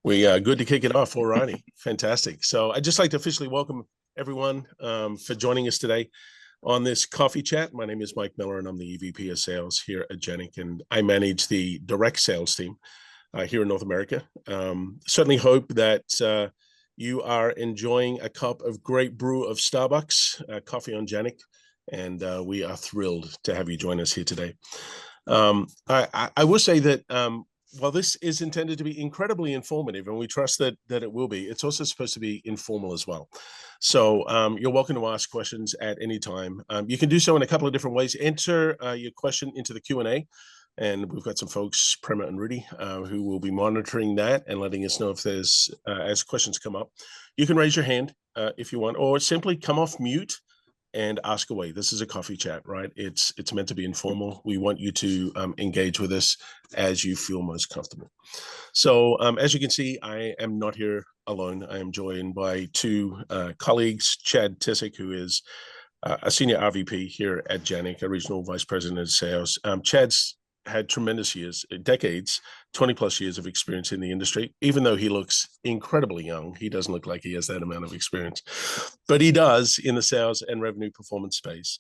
We good to kick it off. All righty, fantastic. So I'd just like to officially welcome everyone for joining us today on this coffee chat. My name is Mike Miller, and I'm the EVP of Sales here at Janek, and I manage the direct sales team here in North America. Certainly hope that you are enjoying a cup of great brew of Starbucks coffee on Janek, and we are thrilled to have you join us here today. I will say that while this is intended to be incredibly informative, and we trust that it will be, it's also supposed to be informal as well. So you're welcome to ask questions at any time. You can do so in a couple of different ways. Enter your question into the Q&A, and we've got some folks, Prema and Rudy, who will be monitoring that and letting us know if there's, as questions come up. You can raise your hand if you want, or simply come off mute and ask away. This is a coffee chat, right? It's meant to be informal. We want you to engage with us as you feel most comfortable. So as you can see, I am not here alone. I am joined by two colleagues, Chad Tysick, who is a senior RVP here at Janek, a regional vice president of sales. Chad's had tremendous years, decades, 20 plus years of experience in the industry. Even though he looks incredibly young, he doesn't look like he has that amount of experience, but he does in the sales and revenue performance space.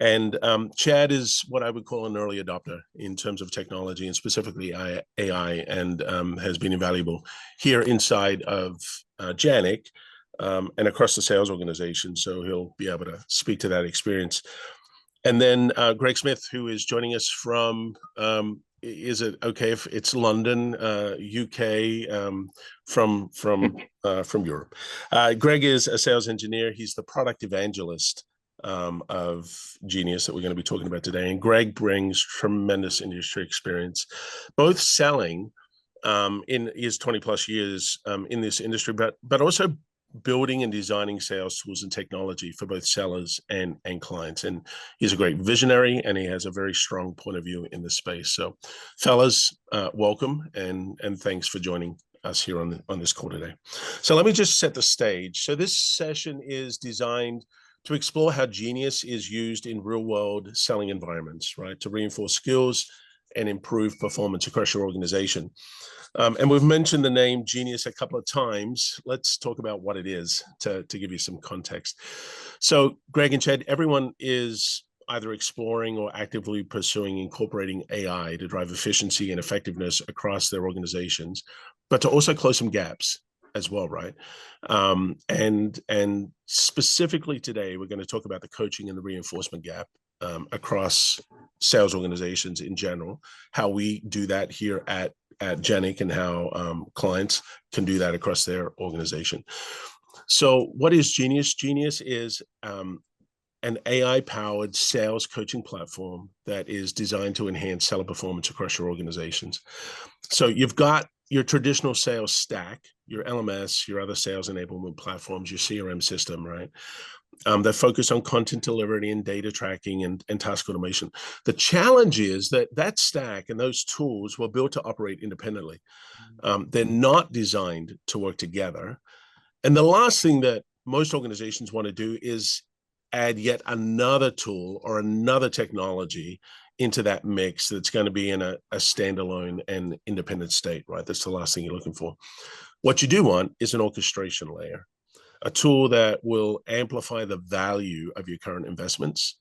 And Chad is what I would call an early adopter in terms of technology, and specifically AI, and has been invaluable here inside of Janek and across the sales organization. So he'll be able to speak to that experience. And then Greg Smith, who is joining us from, is it okay if it's London, UK, from Europe. Greg is a sales engineer. He's the product evangelist of Jenius that we're going to be talking about today. And Greg brings tremendous industry experience, both selling in his 20 plus years in this industry, but also building and designing sales tools and technology for both sellers and clients. And he's a great visionary, and he has a very strong point of view in this space. So fellas, welcome, and thanks for joining us here on this call today. So let me just set the stage. So this session is designed to explore how Jenius is used in real world selling environments, right? To reinforce skills and improve performance across your organization. And we've mentioned the name Jenius a couple of times. Let's talk about what it is to give you some context. So Greg and Chad, everyone is either exploring or actively pursuing incorporating AI to drive efficiency and effectiveness across their organizations, but to also close some gaps as well, right? And specifically today, we're going to talk about the coaching and the reinforcement gap across sales organizations in general, how we do that here at Janek, and how clients can do that across their organization. So what is Jenius? Jenius is an AI-powered sales coaching platform that is designed to enhance seller performance across your organizations. So you've got your traditional sales stack, your LMS, your other sales enablement platforms, your CRM system, right? That focus on content delivery and data tracking and task automation. The challenge is that stack and those tools were built to operate independently. They're not designed to work together. And the last thing that most organizations want to do is add yet another tool or another technology into that mix that's going to be in a standalone and independent state, right? That's the last thing you're looking for. What you do want is an orchestration layer, a tool that will amplify the value of your current investments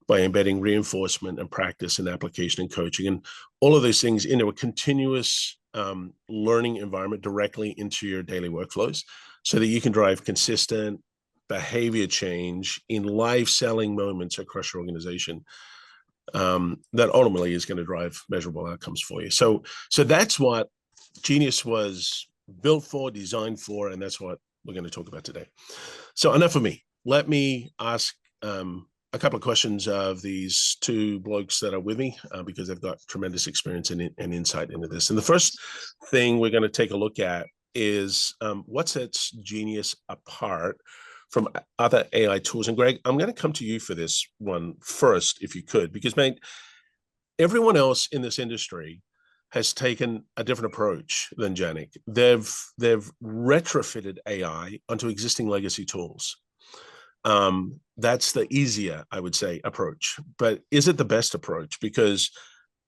by embedding reinforcement and practice and application and coaching and all of those things into a continuous learning environment directly into your daily workflows, so that you can drive consistent behavior change in live selling moments across your organization that ultimately is going to drive measurable outcomes for you. So that's what Jenius was built for, designed for, and that's what we're going to talk about today. So enough of me. Let me ask a couple of questions of these two blokes that are with me because they've got tremendous experience and insight into this. And the first thing we're going to take a look at is what sets Jenius apart from other AI tools. And Greg, I'm going to come to you for this one first, if you could, because mate, everyone else in this industry has taken a different approach than Janek. They've retrofitted AI onto existing legacy tools. That's the easier, I would say, approach. But is it the best approach? Because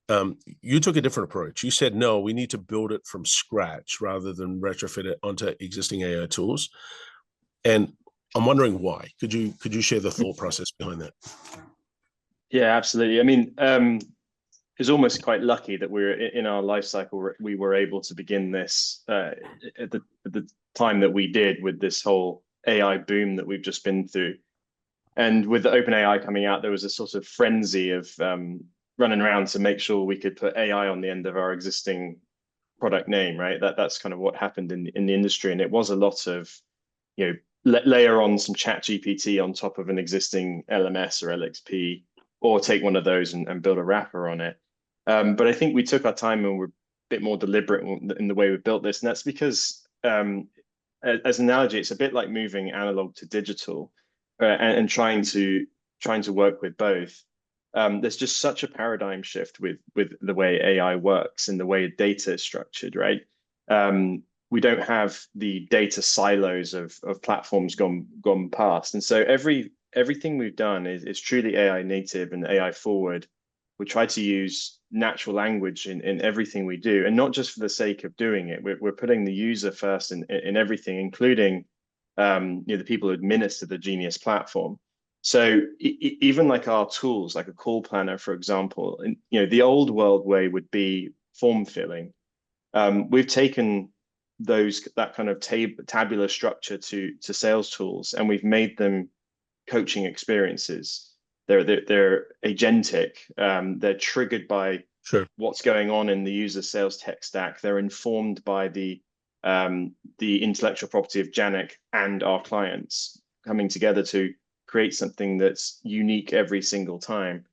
You took a different approach. You said, no, we need to build it from scratch rather than retrofit it onto existing AI tools. And I'm wondering why. Could you share the thought process behind that? Yeah, absolutely. I mean, it's almost quite lucky that we're in our life cycle. We were able to begin this at the time that we did, with this whole AI boom that we've just been through. And with the OpenAI coming out, there was a sort of frenzy of running around to make sure we could put AI on the end of our existing product name, right? That's kind of what happened in the industry. And it was a lot of, layer on some Chat GPT on top of an existing LMS or LXP, or take one of those and build a wrapper on it. But I think we took our time and we're a bit more deliberate in the way we built this. And that's because, as an analogy, it's a bit like moving analog to digital, and trying to work with both. There's just such a paradigm shift with the way AI works and the way data is structured, right? We don't have the data silos of platforms gone past. And so everything we've done is truly AI native and AI forward. We try to use natural language in everything we do, and not just for the sake of doing it. We're putting the user first in everything, including the people who administer the Genius platform. So even like our tools, like a call planner, for example, and the old world way would be form filling. We've taken that kind of tabular structure to sales tools, and we've made them coaching experiences. They're agentic. They're triggered by what's going on in the user sales tech stack. They're informed by the intellectual property of Janek and our clients coming together to create something that's unique every single time.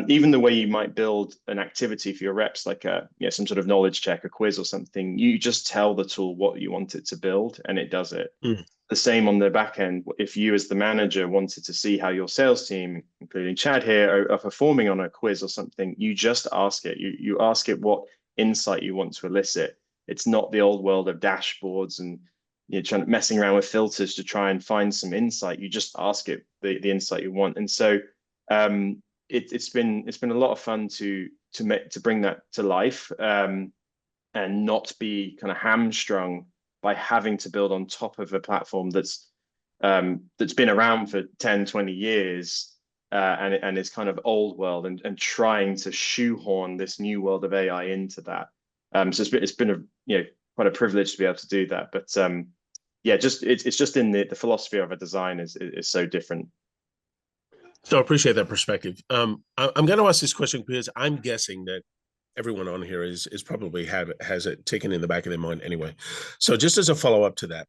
Even the way you might build an activity for your reps, like some sort of knowledge check, a quiz or something, you just tell the tool what you want it to build and it does it. The same on the back end. If you as the manager wanted to see how your sales team, including Chad here, are performing on a quiz or something, you just ask it. You ask it what insight you want to elicit. It's not the old world of dashboards and messing around with filters to try and find some insight. You just ask it the insight you want. And so it's been a lot of fun to bring that to life, and not be kind of hamstrung by having to build on top of a platform that's been around for 10, 20 years, and it's kind of old world, and trying to shoehorn this new world of AI into that. So it's been quite a privilege to be able to do that. But it's just in the philosophy of a design is so different. So I appreciate that perspective. I'm going to ask this question because I'm guessing that everyone on here is probably has it taken in the back of their mind anyway. So just as a follow-up to that,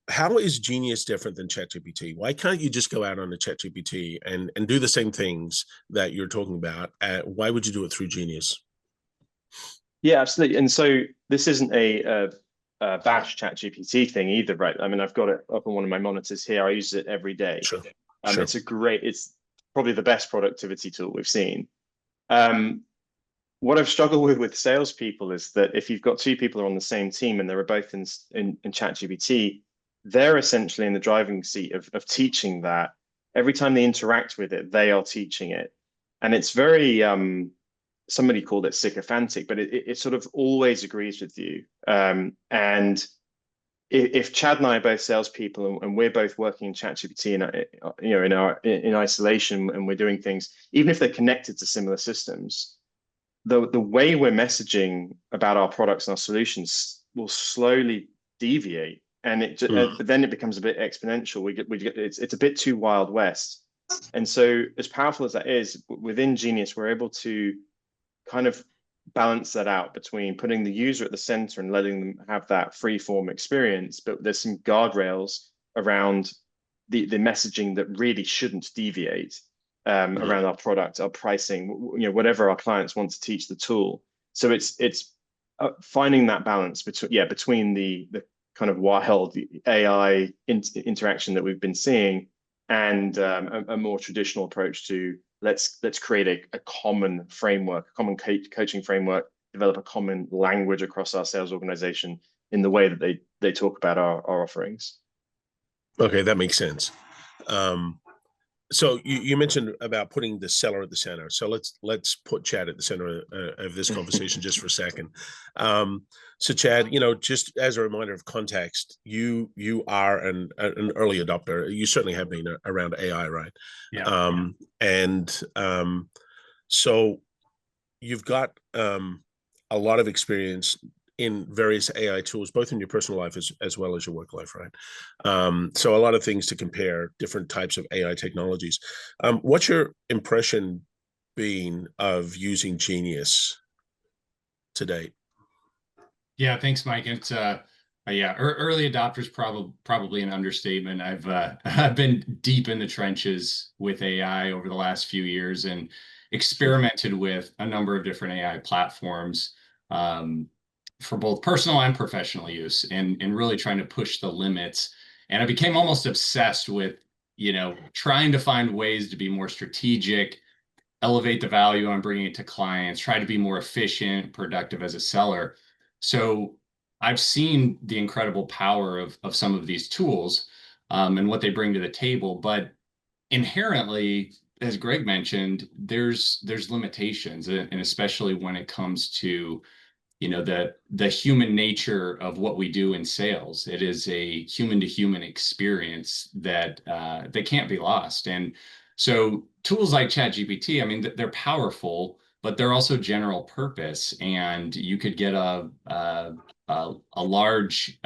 how is Genius different than ChatGPT? Why can't you just go out on the ChatGPT and do the same things that you're talking about? Why would you do it through Genius? Yeah, absolutely. And so this isn't a bash ChatGPT thing either, right? I mean, I've got it up on one of my monitors here. I use it every day. Sure. It's probably the best productivity tool we've seen. What I've struggled with salespeople is that if you've got two people who are on the same team and they're both in ChatGPT, they're essentially in the driving seat of teaching that. Every time they interact with it, they are teaching it. And it's very, somebody called it sycophantic, but it sort of always agrees with you. And if Chad and I are both salespeople and we're both working in ChatGPT in isolation, and we're doing things, even if they're connected to similar systems, the way we're messaging about our products and our solutions will slowly deviate, and then it becomes a bit exponential. It's a bit too Wild West. And so, as powerful as that is, within Genius, we're able to kind of balance that out between putting the user at the center and letting them have that free form experience, but there's some guardrails around the messaging that really shouldn't deviate around our product, our pricing, whatever our clients want to teach the tool. So it's finding that balance between the kind of wild AI interaction that we've been seeing and a more traditional approach to let's create a common framework, a common coaching framework, develop a common language across our sales organization in the way that they talk about our offerings. Okay, that makes sense. So you mentioned about putting the seller at the center. So let's put Chad at the center of this conversation just for a second. So Chad, just as a reminder of context, you are an early adopter. You certainly have been around AI, right? Yeah. And so you've got a lot of experience in various AI tools, both in your personal life as well as your work life, right? So a lot of things to compare, different types of AI technologies. What's your impression been of using Genius to date? Yeah, thanks, Mike. It's yeah, early adopters probably an understatement. I've I've been deep in the trenches with AI over the last few years and experimented with a number of different AI platforms for both personal and professional use, and really trying to push the limits. And I became almost obsessed with, trying to find ways to be more strategic, elevate the value I'm bringing to clients, try to be more efficient, productive as a seller. So I've seen the incredible power of some of these tools and what they bring to the table, but inherently, as Greg mentioned, there's limitations, and especially when it comes to the human nature of what we do in sales. It is a human to human experience that can't be lost. And so tools like ChatGPT, I mean, they're powerful, but they're also general purpose, and you could get a large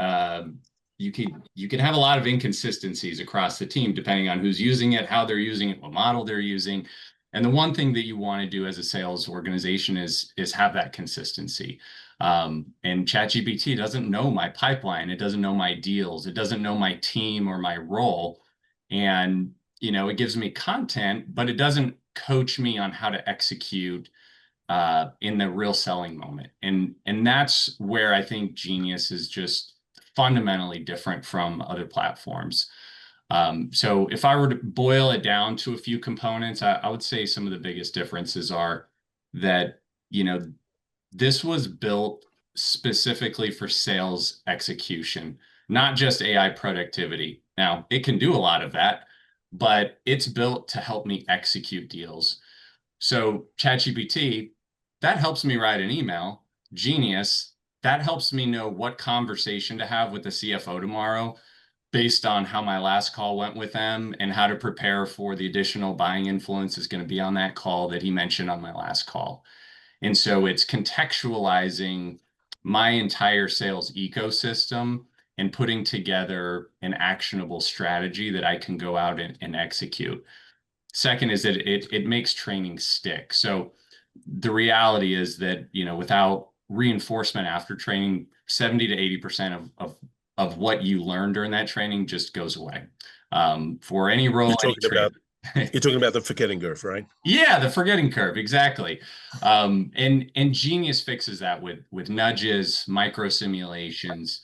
you could have a lot of inconsistencies across the team depending on who's using it, how they're using it, what model they're using. And the one thing that you want to do as a sales organization is have that consistency. And ChatGPT doesn't know my pipeline. It doesn't know my deals. It doesn't know my team or my role. And, it gives me content, but it doesn't coach me on how to execute in the real selling moment. And that's where I think Genius is just fundamentally different from other platforms. So if I were to boil it down to a few components, I would say some of the biggest differences are that, this was built specifically for sales execution, not just AI productivity. Now, it can do a lot of that, but it's built to help me execute deals. So ChatGPT, that helps me write an email. Genius, that helps me know what conversation to have with the CFO tomorrow based on how my last call went with them and how to prepare for the additional buying influence is going to be on that call that he mentioned on my last call. And so it's contextualizing my entire sales ecosystem and putting together an actionable strategy that I can go out and execute. Second is that it makes training stick. So the reality is that, without reinforcement after training, 70 to 80% of what you learn during that training just goes away. For any role, you're talking about the forgetting curve, right? Yeah, the forgetting curve, exactly. And Genius fixes that with nudges, micro simulations,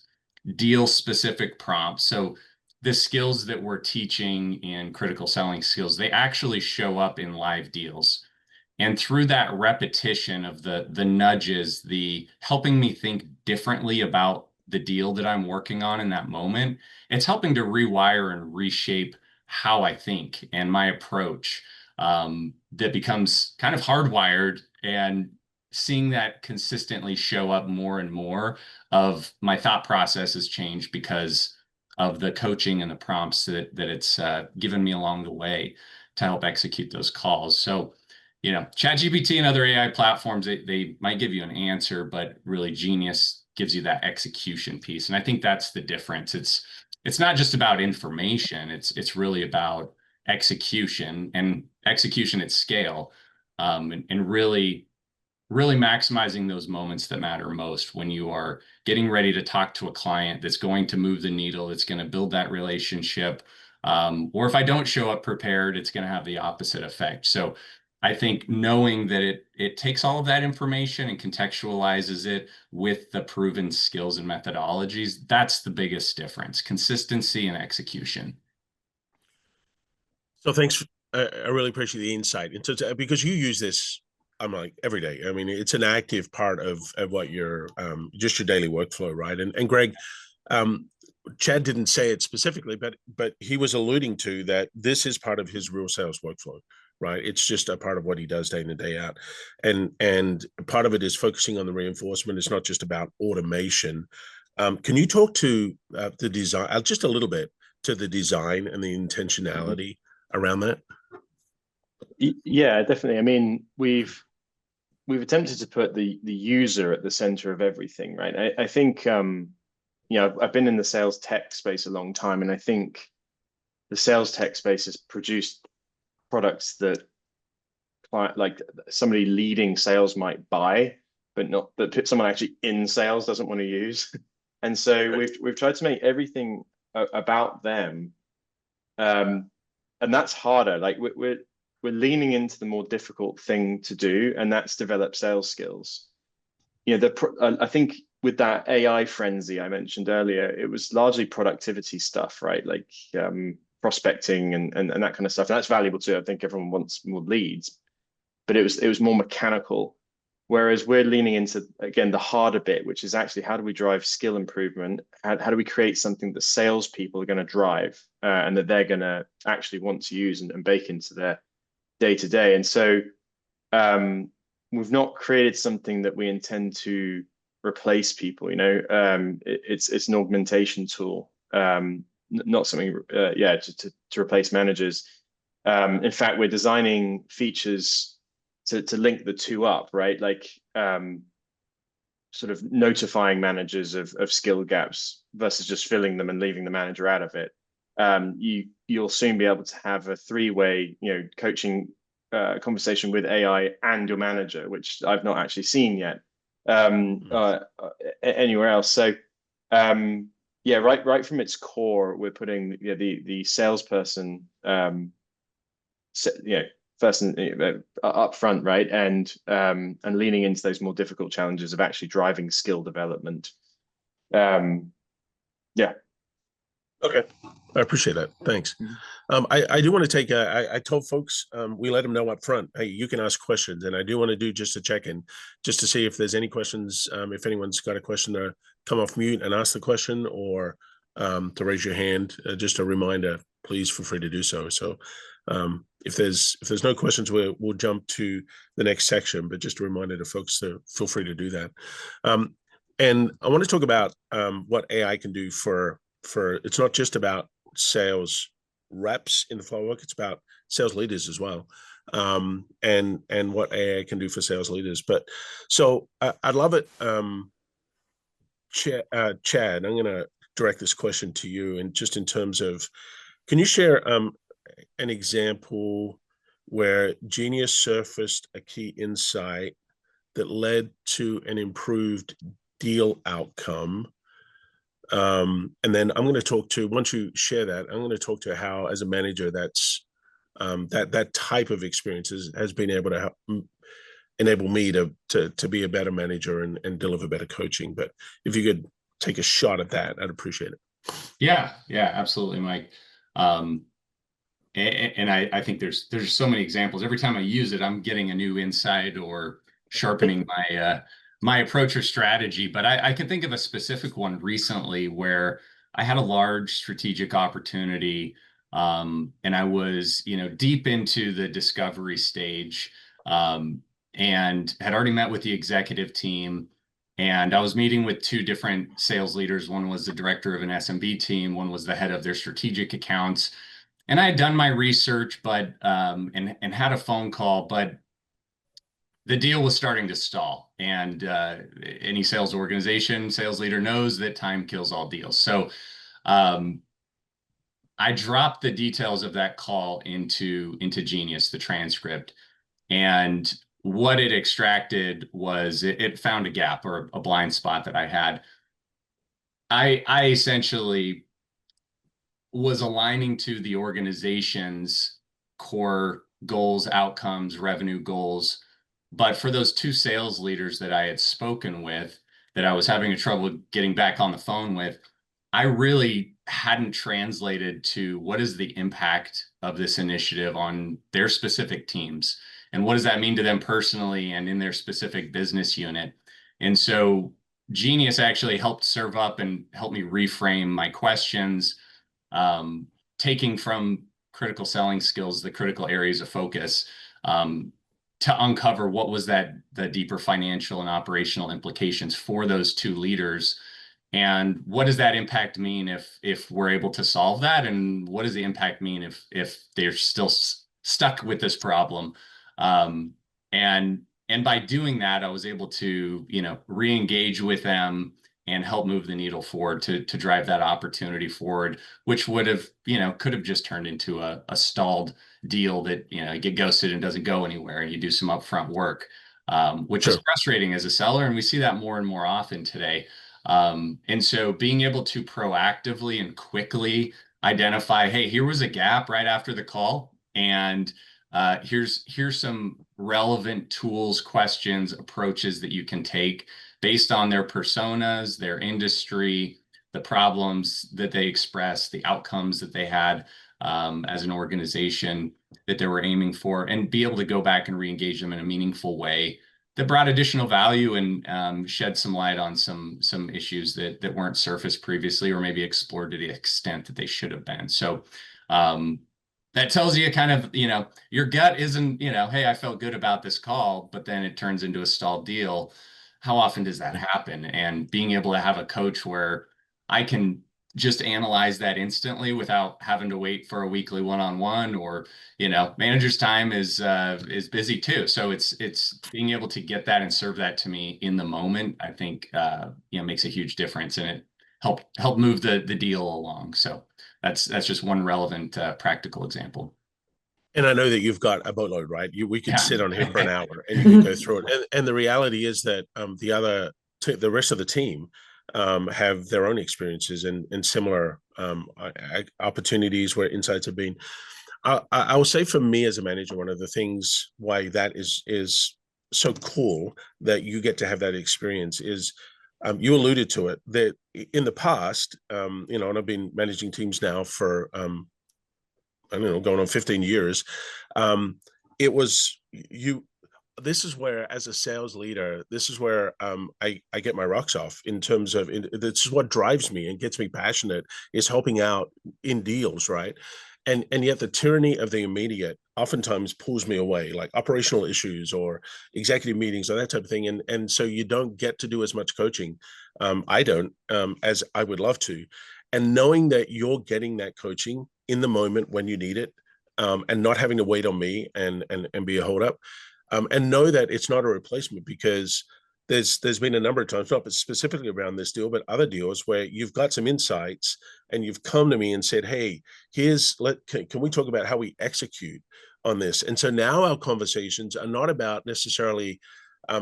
deal specific prompts. So the skills that we're teaching in critical selling skills, they actually show up in live deals. And through that repetition of the nudges, the helping me think differently about the deal that I'm working on in that moment, it's helping to rewire and reshape how I think and my approach, that becomes kind of hardwired. And seeing that consistently show up more and more of my thought process has changed because of the coaching and the prompts that it's given me along the way to help execute those calls. So, ChatGPT and other AI platforms, they might give you an answer, but really Genius gives you that execution piece. And I think that's the difference. It's not just about information. It's really about execution and execution at scale, and really maximizing those moments that matter most when you are getting ready to talk to a client that's going to move the needle, that's going to build that relationship. Or if I don't show up prepared, it's going to have the opposite effect. So I think knowing that it takes all of that information and contextualizes it with the proven skills and methodologies, that's the biggest difference: consistency and execution. So thanks. I really appreciate the insight into, because you use this, I'm like, every day. I mean, it's an active part of what your just your daily workflow, right? And Greg, Chad didn't say it specifically, but he was alluding to that this is part of his real sales workflow, right? It's just a part of what he does day in and day out, and part of it is focusing on the reinforcement. It's not just about automation. Can you talk to the design just a little bit, to the design and the intentionality around that? Yeah, definitely. I mean, we've attempted to put the user at the center of everything, right? I think I've been in the sales tech space a long time, and I think the sales tech space has produced products that like somebody leading sales might buy, but someone actually in sales doesn't want to use. And so we've tried to make everything about them, and that's harder. Like we're leaning into the more difficult thing to do, and that's develop sales skills. I think with that AI frenzy I mentioned earlier, it was largely productivity stuff, right? Like prospecting and that kind of stuff. And that's valuable too. I think everyone wants more leads, but it was more mechanical. Whereas we're leaning into, again, the harder bit, which is actually how do we drive skill improvement? How do we create something that salespeople are going to drive and that they're going to actually want to use and bake into their day to day? And so we've not created something that we intend to replace people. It's an augmentation tool, not something to replace managers. In fact, we're designing features to link the two up, right? Like sort of notifying managers of skill gaps versus just filling them and leaving the manager out of it. You'll soon be able to have a three-way coaching conversation with AI and your manager, which I've not actually seen yet anywhere else. So right from its core, we're putting the salesperson first up front, right, and leaning into those more difficult challenges of actually driving skill development. Okay, I appreciate that. Thanks. I do want to take I told folks we let them know up front, hey, you can ask questions, and I do want to do just a check-in just to see if there's any questions. If anyone's got a question, to come off mute and ask the question, or to raise your hand. Just a reminder, please feel free to do so. So if there's no questions, we'll jump to the next section, but just a reminder to folks to feel free to do that. And I want to talk about what AI can do for it's not just about sales reps in the flow work, it's about sales leaders as well, and what AI can do for sales leaders. But so I'd love it, Chad, I'm going to direct this question to you, and just in terms of, can you share an example where Jenius surfaced a key insight that led to an improved deal outcome? And then I'm going to talk to, once you share that, I'm going to talk to how, as a manager, that's that type of experience has been able to help enable me to be a better manager and deliver better coaching. But if you could take a shot at that, I'd appreciate it. Yeah, absolutely, Mike. And I think there's so many examples. Every time I use it, I'm getting a new insight or sharpening my approach or strategy. But I can think of a specific one recently where I had a large strategic opportunity, and I was deep into the discovery stage, and had already met with the executive team. And I was meeting with two different sales leaders. One was the director of an SMB team. One was the head of their strategic accounts. And I had done my research, but and had a phone call, but the deal was starting to stall. And any sales organization, sales leader knows that time kills all deals. So I dropped the details of that call into Jenius, the transcript. And what it extracted was it found a gap or a blind spot that I had. I essentially was aligning to the organization's core goals, outcomes, revenue goals. But for those two sales leaders that I had spoken with, that I was having trouble getting back on the phone with, I really hadn't translated to what is the impact of this initiative on their specific teams, and what does that mean to them personally and in their specific business unit. And so Jenius actually helped serve up and help me reframe my questions, taking from critical selling skills, the critical areas of focus, to uncover what was the deeper financial and operational implications for those two leaders. And what does that impact mean if we're able to solve that? And what does the impact mean if they're still stuck with this problem? And by doing that, I was able to, re-engage with them and help move the needle forward to drive that opportunity forward, which would have, could have just turned into a stalled deal that, you get ghosted and doesn't go anywhere, and you do some upfront work, which is frustrating as a seller. And we see that more and more often today. And so being able to proactively and quickly identify, hey, here was a gap right after the call, and here's some relevant tools, questions, approaches that you can take based on their personas, their industry, the problems that they express, the outcomes that they had as an organization that they were aiming for, and be able to go back and re-engage them in a meaningful way that brought additional value and shed some light on some issues that weren't surfaced previously, or maybe explored to the extent that they should have been. So that tells you kind of, your gut isn't, hey, I felt good about this call, but then it turns into a stalled deal. How often does that happen? And being able to have a coach where I can just analyze that instantly without having to wait for a weekly one-on-one, or, manager's time is busy too. So it's being able to get that and serve that to me in the moment, I think, makes a huge difference, and it help move the deal along. So that's just one relevant practical example. And I know that you've got a boatload, right? We could sit on here for an hour and you can go through it. And the reality is that the rest of the team have their own experiences and similar opportunities where insights have been. I will say, for me as a manager, one of the things why that is so cool that you get to have that experience is, you alluded to it, that in the past, and I've been managing teams now for, I don't know, going on 15 years. It was this is where, as a sales leader, this is where I get my rocks off in terms of, this is what drives me and gets me passionate, is helping out in deals, right? And yet the tyranny of the immediate oftentimes pulls me away, like operational issues or executive meetings or that type of thing. And so you don't get to do as much coaching. I don't, as I would love to. And knowing that you're getting that coaching in the moment when you need it, and not having to wait on me and be a hold up, and know that it's not a replacement, because there's been a number of times, not specifically around this deal, but other deals where you've got some insights and you've come to me and said, hey, can we talk about how we execute on this? And so now our conversations are not about necessarily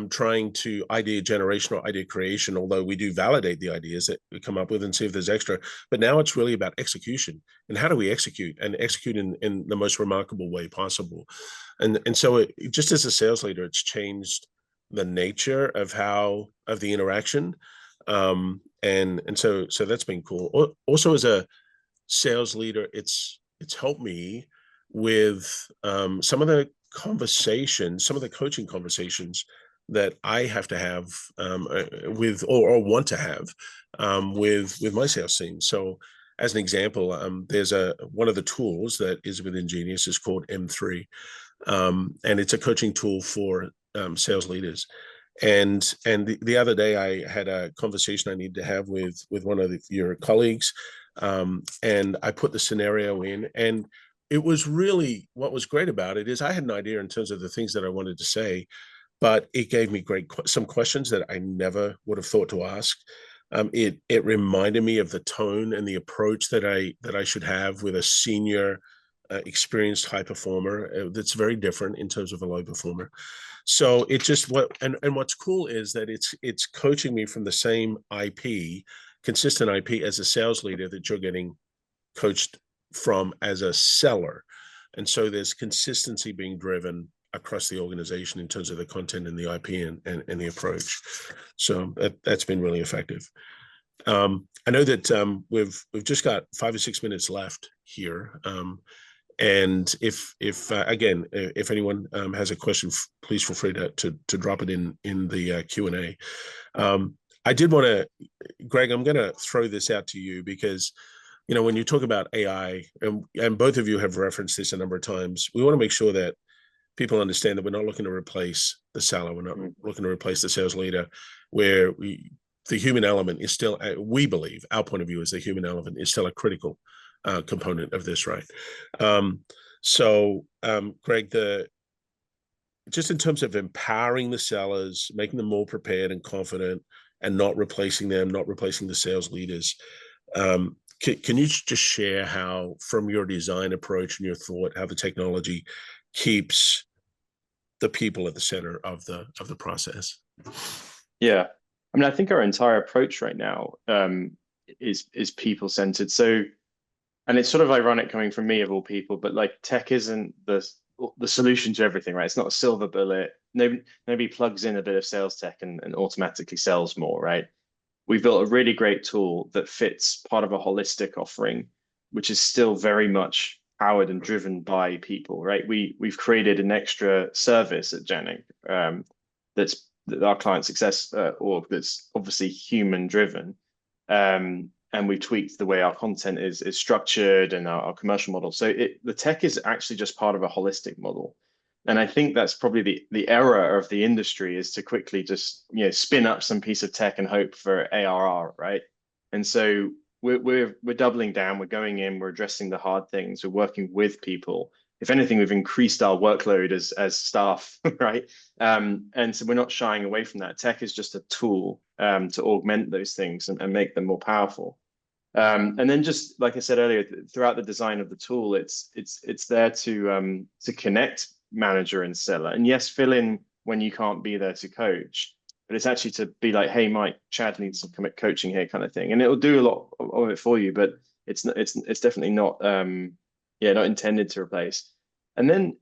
trying to idea generation or idea creation, although we do validate the ideas that we come up with and see if there's extra. But now it's really about execution, and how do we execute in the most remarkable way possible. And so just as a sales leader, it's changed the nature of the interaction. And so that's been cool. Also, as a sales leader, it's helped me with some of the coaching conversations that I have to have with or want to have with my sales team. So as an example, there's one of the tools that is within Jenius is called M3. And it's a coaching tool for sales leaders. And the other day I had a conversation I needed to have with one of your colleagues, and I put the scenario in, and it was really, what was great about it is I had an idea in terms of the things that I wanted to say, but it gave me some questions that I never would have thought to ask. It reminded me of the tone and the approach that I should have with a senior, experienced high performer. That's very different in terms of a low performer. So it just and what's cool is that it's coaching me from the same IP, consistent IP, as a sales leader that you're getting coached from as a seller. And so there's consistency being driven across the organization in terms of the content and the IP and the approach. So that's been really effective. I know that we've just got 5 or 6 minutes left here. And if anyone has a question, please feel free to drop it in the Q&A. I did want to, Greg, I'm going to throw this out to you because, you know, when you talk about AI, and both of you have referenced this a number of times, we want to make sure that people understand that we're not looking to replace the seller. We're not looking to replace the sales leader, where the human element is still, we believe, our point of view is the human element is still a critical component of this, right? Greg, just in terms of empowering the sellers, making them more prepared and confident, and not replacing them, not replacing the sales leaders, can you just share how, from your design approach and your thought, how the technology keeps the people at the center of the process? Yeah, I mean, I think our entire approach right now is people centered. So, and it's sort of ironic coming from me of all people, but like tech isn't the solution to everything, right? It's not a silver bullet. Nobody plugs in a bit of sales tech and automatically sells more, right? We've built a really great tool that fits part of a holistic offering, which is still very much powered and driven by people, right? We've created an extra service at Janek that's our client success org that's obviously human driven, and we've tweaked the way our content is structured and our commercial model. So the tech is actually just part of a holistic model. And I think that's probably the error of the industry, is to quickly just spin up some piece of tech and hope for ARR, right? And so we're doubling down. We're going in. We're addressing the hard things. We're working with people. If anything, we've increased our workload as staff, right? And so we're not shying away from that. Tech is just a tool to augment those things and make them more powerful. And then, just like I said earlier, throughout the design of the tool, it's there to connect manager and seller, and yes, fill in when you can't be there to coach, but it's actually to be like, hey Mike, Chad needs some coaching here, kind of thing, and it'll do a lot of it for you, but it's definitely not not intended to replace. And then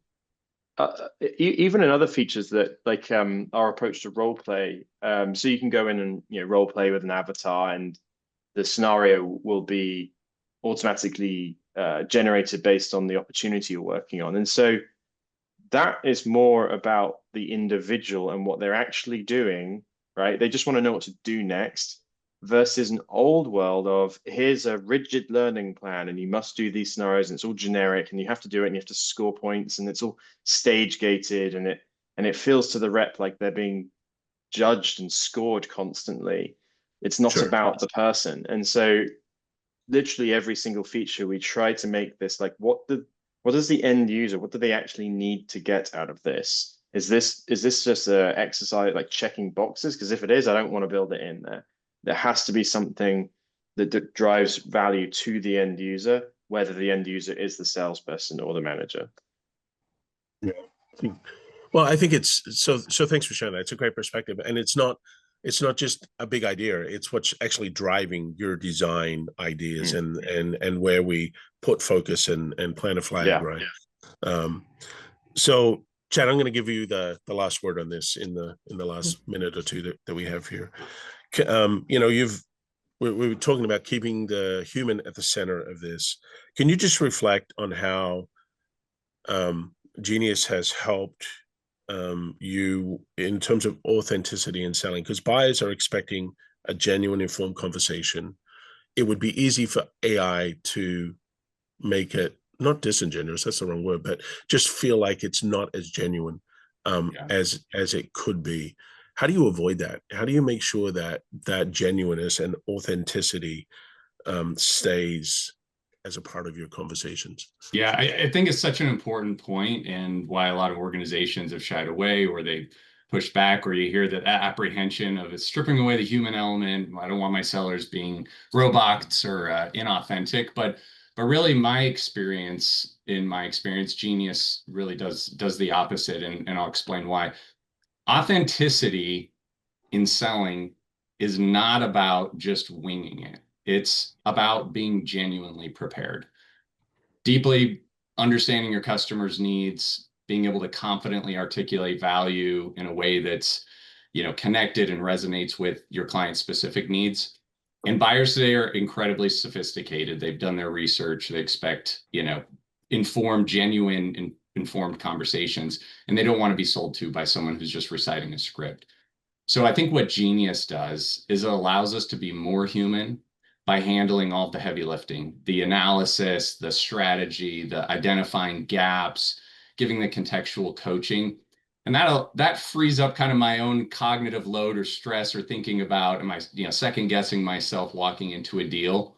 even in other features that, like our approach to role play, so you can go in and role play with an avatar, and the scenario will be automatically generated based on the opportunity you're working on. And so that is more about the individual and what they're actually doing, right? They just want to know what to do next, versus an old world of, here's a rigid learning plan and you must do these scenarios, and it's all generic and you have to do it and you have to score points and it's all stage gated, and it feels to the rep like they're being judged and scored constantly. It's not about the person. And so literally every single feature, we try to make this like, what does the end user, what do they actually need to get out of this? Is this just an exercise like checking boxes? Because if it is, I don't want to build it in there. There has to be something that drives value to the end user, whether the end user is the salesperson or the manager. Yeah. Well, I think it's so thanks for sharing that. It's a great perspective. And it's not just a big idea. It's what's actually driving your design ideas and where we put focus and plant a flag, right? Yeah. So Chad, I'm going to give you the last word on this in the last minute or two that we have here. We were talking about keeping the human at the center of this. Can you just reflect on how Jenius has helped you in terms of authenticity in selling? Because buyers are expecting a genuine, informed conversation. It would be easy for AI to make it not disingenuous, that's the wrong word, but just feel like it's not as genuine as it could be. How do you avoid that? How do you make sure that genuineness and authenticity stays as a part of your conversations? Yeah, I think it's such an important point, and why a lot of organizations have shied away, or they push back, or you hear that apprehension of it's stripping away the human element. I don't want my sellers being robots or inauthentic, but really in my experience, Jenius really does the opposite, and I'll explain why. Authenticity in selling is not about just winging it. It's about being genuinely prepared, deeply understanding your customer's needs, being able to confidently articulate value in a way that's, connected and resonates with your client's specific needs. And buyers today are incredibly sophisticated. They've done their research. They expect, informed, genuine, and informed conversations, and they don't want to be sold to by someone who's just reciting a script. So I think what Jenius does is it allows us to be more human by handling all the heavy lifting, the analysis, the strategy, the identifying gaps, giving the contextual coaching. And that frees up kind of my own cognitive load or stress or thinking about, am I, second guessing myself walking into a deal.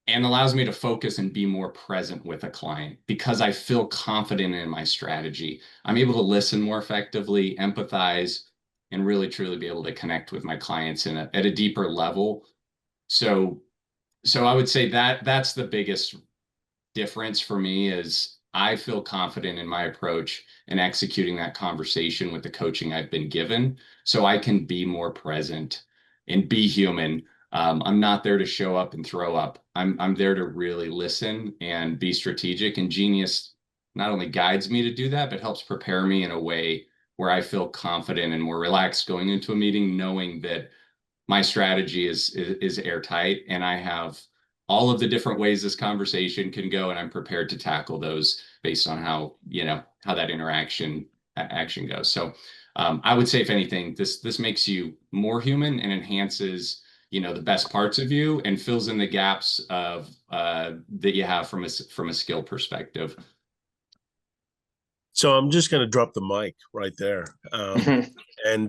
And allows me to focus and be more present with a client because I feel confident in my strategy. I'm able to listen more effectively, empathize, and really truly be able to connect with my clients at a deeper level. So I would say that that's the biggest difference for me is I feel confident in my approach and executing that conversation with the coaching I've been given so I can be more present and be human. I'm not there to show up and throw up. I'm there to really listen and be strategic. And Jenius not only guides me to do that, but helps prepare me in a way where I feel confident and more relaxed going into a meeting, knowing that my strategy is airtight and I have all of the different ways this conversation can go, and I'm prepared to tackle those based on how that action goes. So I would say, if anything, this makes you more human and enhances the best parts of you and fills in the gaps of that you have from a skill perspective. So I'm just going to drop the mic right there. And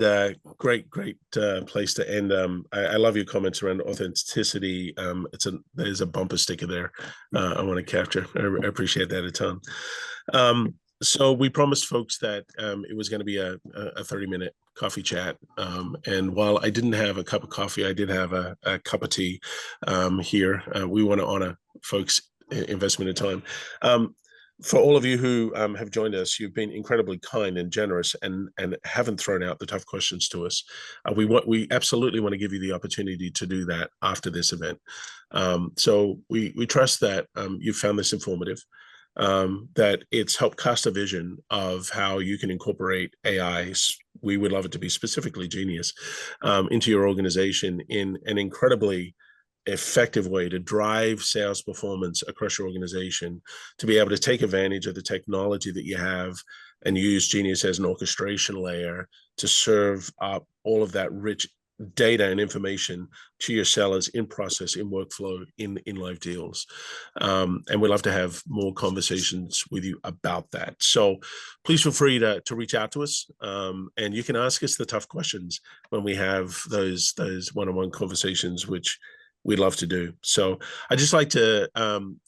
great place to end. I love your comments around authenticity. There's a bumper sticker there I want to capture. I appreciate that a ton. So we promised folks that it was going to be a 30-minute coffee chat. And while I didn't have a cup of coffee, I did have a cup of tea here. We want to honor folks' investment in time. For all of you who have joined us, you've been incredibly kind and generous and haven't thrown out the tough questions to us. We absolutely want to give you the opportunity to do that after this event. So we trust that you found this informative, that it's helped cast a vision of how you can incorporate AI. We would love it to be specifically Jenius into your organization in an incredibly effective way to drive sales performance across your organization, to be able to take advantage of the technology that you have and use Jenius as an orchestration layer to serve up all of that rich data and information to your sellers in process, in workflow, in live deals. And we'd love to have more conversations with you about that. So please feel free to reach out to us, and you can ask us the tough questions when we have those one-on-one conversations, which we'd love to do. So I'd just like to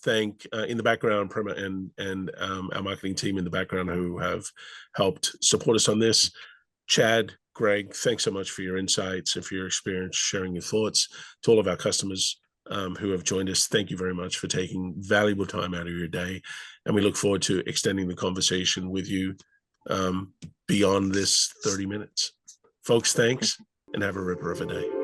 thank in the background, Prema and our marketing team in the background who have helped support us on this. Chad, Greg, thanks so much for your insights and for your experience, sharing your thoughts. To all of our customers who have joined us, thank you very much for taking valuable time out of your day. And we look forward to extending the conversation with you beyond this 30 minutes. Folks, thanks, and have a ripper of a day.